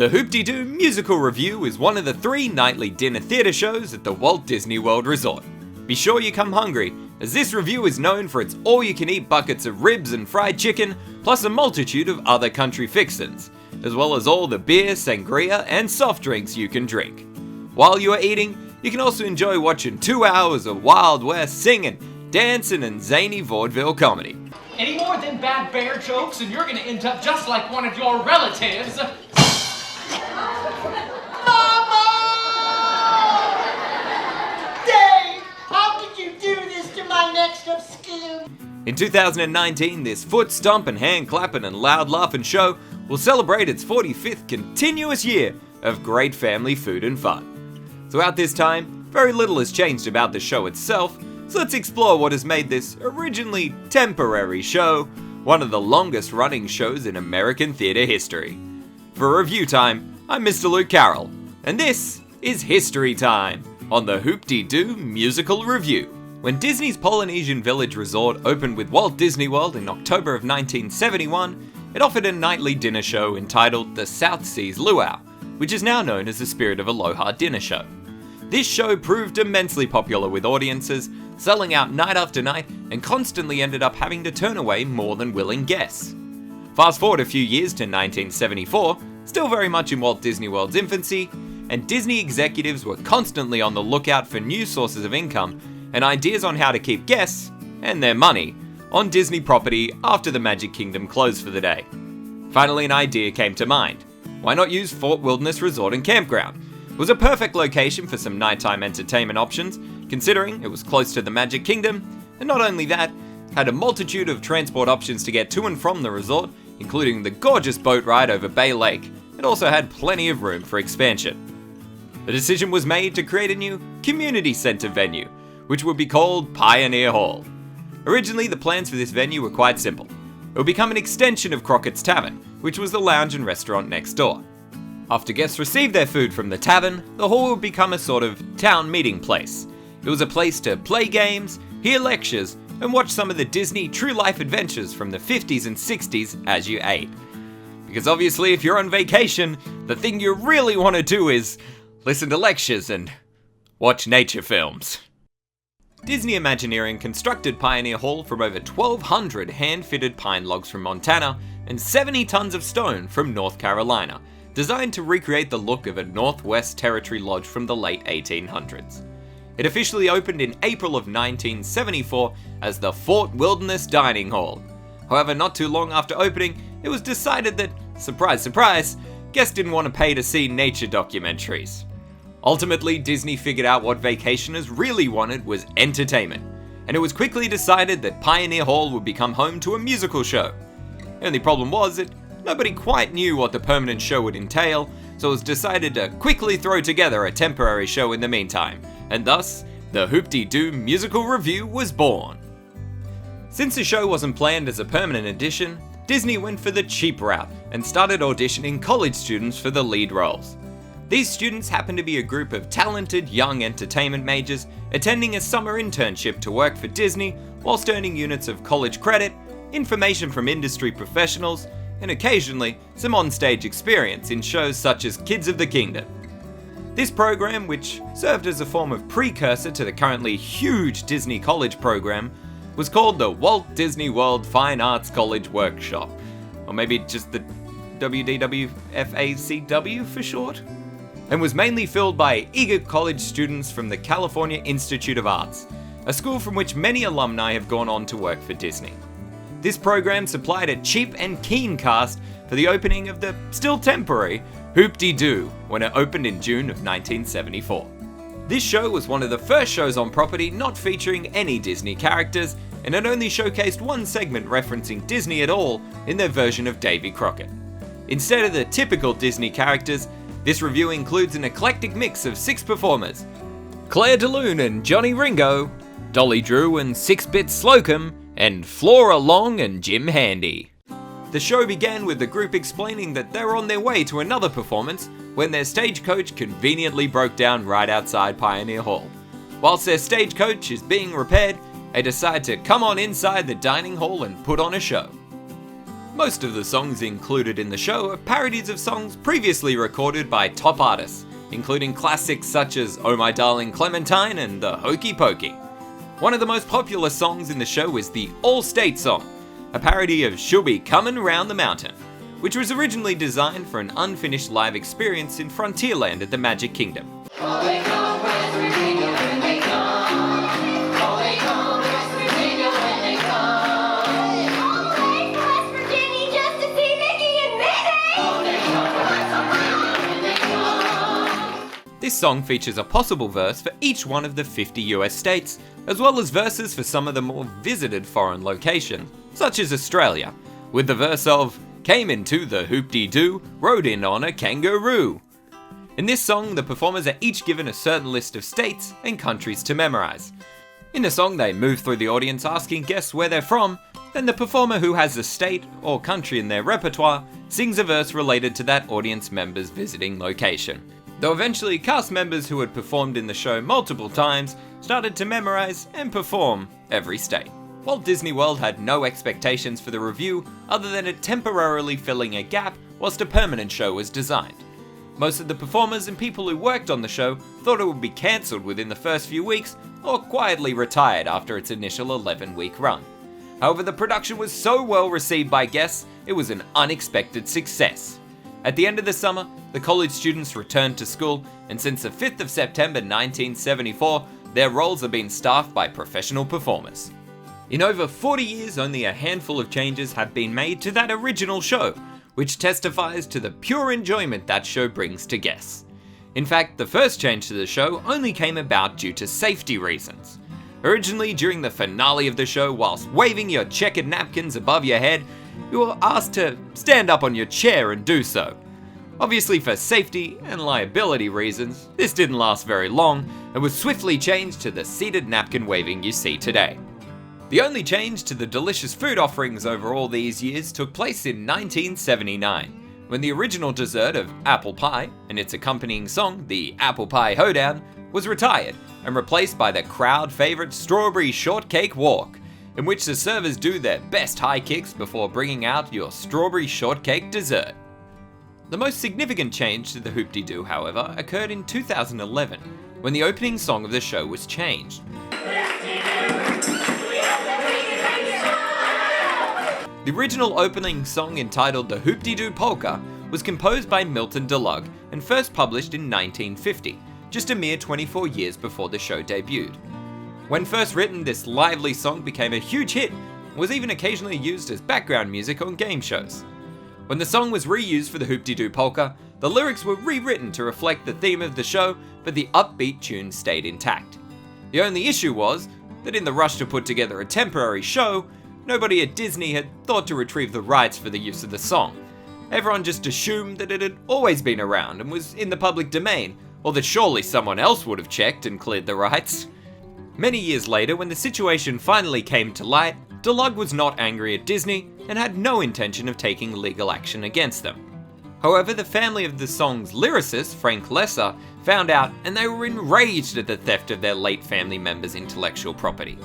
The Hoop-de-Doo Musical Revue is one of the 3 nightly dinner theatre shows at the Walt Disney World Resort. Be sure you come hungry, as this revue is known for its all-you-can-eat buckets of ribs and fried chicken, plus a multitude of other country fixins, as well as all the beer, sangria, and soft drinks you can drink. While you are eating, you can also enjoy watching 2 hours of Wild West singing, dancing, and zany vaudeville comedy. Any more of them bad bear jokes and you're gonna end up just like one of your relatives. Mama! Dave, how could you do this to my next of skin? In 2019, this foot-stomping, hand-clapping, and loud-laughing show will celebrate its 45th continuous year of great family food and fun. Throughout this time, very little has changed about the show itself, so let's explore what has made this originally temporary show one of the longest running shows in American theatre history. For ReviewTyme, I'm Mr. Luke Carroll, and this is History Time on the Hoop-de-Doo Musical Revue. When Disney's Polynesian Village Resort opened with Walt Disney World in October of 1971, it offered a nightly dinner show entitled The South Seas Luau, which is now known as the Spirit of Aloha Dinner Show. This show proved immensely popular with audiences, selling out night after night, and constantly ended up having to turn away more than willing guests. Fast forward a few years to 1974, still very much in Walt Disney World's infancy, and Disney executives were constantly on the lookout for new sources of income and ideas on how to keep guests, and their money, on Disney property after the Magic Kingdom closed for the day. Finally, an idea came to mind. Why not use Fort Wilderness Resort and Campground? It was a perfect location for some nighttime entertainment options, considering it was close to the Magic Kingdom, and not only that, had a multitude of transport options to get to and from the resort, including the gorgeous boat ride over Bay Lake. It also had plenty of room for expansion. The decision was made to create a new community center venue, which would be called Pioneer Hall. Originally, the plans for this venue were quite simple. It would become an extension of Crockett's Tavern, which was the lounge and restaurant next door. After guests received their food from the tavern, the hall would become a sort of town meeting place. It was a place to play games, hear lectures, and watch some of the Disney true life adventures from the 50s and 60s as you ate. Because obviously, if you're on vacation, the thing you really want to do is listen to lectures and watch nature films. Disney Imagineering constructed Pioneer Hall from over 1,200 hand-fitted pine logs from Montana and 70 tons of stone from North Carolina, designed to recreate the look of a Northwest Territory lodge from the late 1800s. It officially opened in April of 1974 as the Fort Wilderness Dining Hall. However, not too long after opening, it was decided that, surprise surprise, guests didn't want to pay to see nature documentaries. Ultimately, Disney figured out what vacationers really wanted was entertainment, and it was quickly decided that Pioneer Hall would become home to a musical show. The only problem was that nobody quite knew what the permanent show would entail, so it was decided to quickly throw together a temporary show in the meantime, and thus, the Hoop-de-Doo Musical Revue was born. Since the show wasn't planned as a permanent addition, Disney went for the cheap route and started auditioning college students for the lead roles. These students happened to be a group of talented young entertainment majors attending a summer internship to work for Disney whilst earning units of college credit, information from industry professionals, and occasionally some onstage experience in shows such as Kids of the Kingdom. This program, which served as a form of precursor to the currently huge Disney College program, was called the Walt Disney World Fine Arts College Workshop, or maybe just the WDWFACW for short, and was mainly filled by eager college students from the California Institute of Arts, a school from which many alumni have gone on to work for Disney. This program supplied a cheap and keen cast for the opening of the still temporary Hoop-de-Doo when it opened in June of 1974. This show was one of the first shows on property not featuring any Disney characters, and it only showcased one segment referencing Disney at all in their version of Davy Crockett. Instead of the typical Disney characters, this review includes an eclectic mix of 6 performers: Claire de Lune and Johnny Ringo, Dolly Drew and 6-Bit Slocum, and Flora Long and Jim Handy. The show began with the group explaining that they were on their way to another performance when their stagecoach conveniently broke down right outside Pioneer Hall. Whilst their stagecoach is being repaired, they decide to come on inside the dining hall and put on a show. Most of the songs included in the show are parodies of songs previously recorded by top artists, including classics such as Oh My Darling Clementine and The Hokey Pokey. One of the most popular songs in the show is the All State song, a parody of She'll Be Comin' Round the Mountain, which was originally designed for an unfinished live experience in Frontierland at the Magic Kingdom. This song features a possible verse for each one of the 50 US states, as well as verses for some of the more visited foreign locations, such as Australia, with the verse of "Came into the hoop-de-doo, rode in on a kangaroo." In this song, the performers are each given a certain list of states and countries to memorize. In the song, they move through the audience asking guests where they're from, then the performer who has a state or country in their repertoire sings a verse related to that audience member's visiting location. Though eventually cast members who had performed in the show multiple times started to memorize and perform every state. Walt Disney World had no expectations for the Revue other than it temporarily filling a gap whilst a permanent show was designed. Most of the performers and people who worked on the show thought it would be cancelled within the first few weeks or quietly retired after its initial 11-week run. However, the production was so well received by guests, it was an unexpected success. At the end of the summer, the college students returned to school, and since the 5th of September 1974, their roles have been staffed by professional performers. In over 40 years, only a handful of changes have been made to that original show, which testifies to the pure enjoyment that show brings to guests. In fact, the first change to the show only came about due to safety reasons. Originally, during the finale of the show, whilst waving your checkered napkins above your head, you were asked to stand up on your chair and do so. Obviously, for safety and liability reasons, this didn't last very long and was swiftly changed to the seated napkin waving you see today. The only change to the delicious food offerings over all these years took place in 1979, when the original dessert of apple pie and its accompanying song, the Apple Pie Hoedown, was retired and replaced by the crowd favorite Strawberry Shortcake Walk, in which the servers do their best high kicks before bringing out your strawberry shortcake dessert. The most significant change to the Hoop-de-doo, however, occurred in 2011, when the opening song of the show was changed. The original opening song, entitled The Hoop-de-doo Polka, was composed by Milton DeLugg and first published in 1950, just a mere 24 years before the show debuted. When first written, this lively song became a huge hit and was even occasionally used as background music on game shows. When the song was reused for the Hoop-de-doo Polka, the lyrics were rewritten to reflect the theme of the show, but the upbeat tune stayed intact. The only issue was that in the rush to put together a temporary show, nobody at Disney had thought to retrieve the rights for the use of the song. Everyone just assumed that it had always been around and was in the public domain, or that surely someone else would have checked and cleared the rights. Many years later, when the situation finally came to light, DeLugg was not angry at Disney and had no intention of taking legal action against them. However, the family of the song's lyricist, Frank Lesser, found out and they were enraged at the theft of their late family member's intellectual property.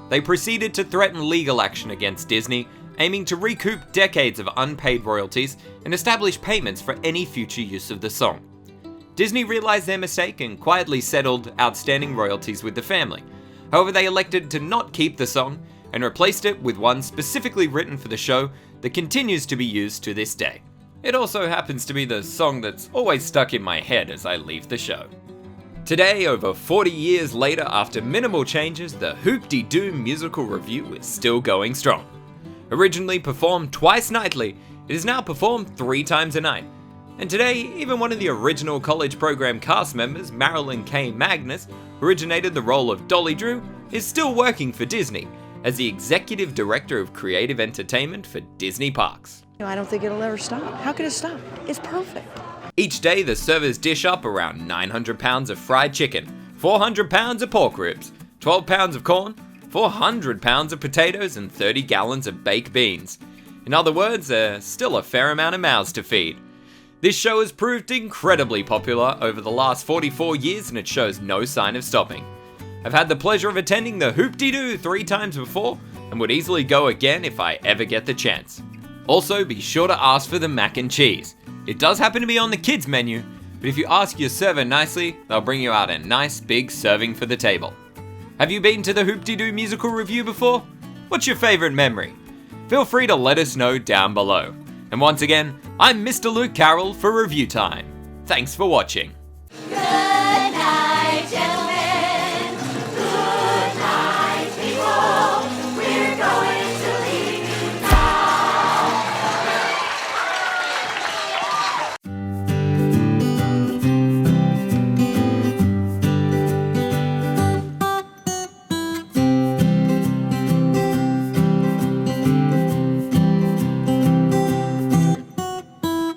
They proceeded to threaten legal action against Disney, aiming to recoup decades of unpaid royalties and establish payments for any future use of the song. Disney realized their mistake and quietly settled outstanding royalties with the family. However, they elected to not keep the song and replaced it with one specifically written for the show that continues to be used to this day. It also happens to be the song that's always stuck in my head as I leave the show. Today, over 40 years later, after minimal changes, the Hoop-de-doo musical Revue is still going strong. Originally performed twice nightly, it is now performed 3 times a night. And today, even one of the original college program cast members, Marilyn K. Magnus, who originated the role of Dolly Drew, is still working for Disney as the Executive Director of Creative Entertainment for Disney Parks. I don't think it'll ever stop. How could it stop? It's perfect. Each day, the servers dish up around 900 pounds of fried chicken, 400 pounds of pork ribs, 12 pounds of corn, 400 pounds of potatoes, and 30 gallons of baked beans. In other words, there's still a fair amount of mouths to feed. This show has proved incredibly popular over the last 44 years and it shows no sign of stopping. I've had the pleasure of attending the Hoop-de-doo 3 times before and would easily go again if I ever get the chance. Also, be sure to ask for the mac and cheese. It does happen to be on the kids menu, but if you ask your server nicely, they'll bring you out a nice big serving for the table. Have you been to the Hoop-De-Doo musical review before? What's your favorite memory? Feel free to let us know down below. And once again, I'm Mr. Luke Carroll for ReviewTyme. Thanks for watching.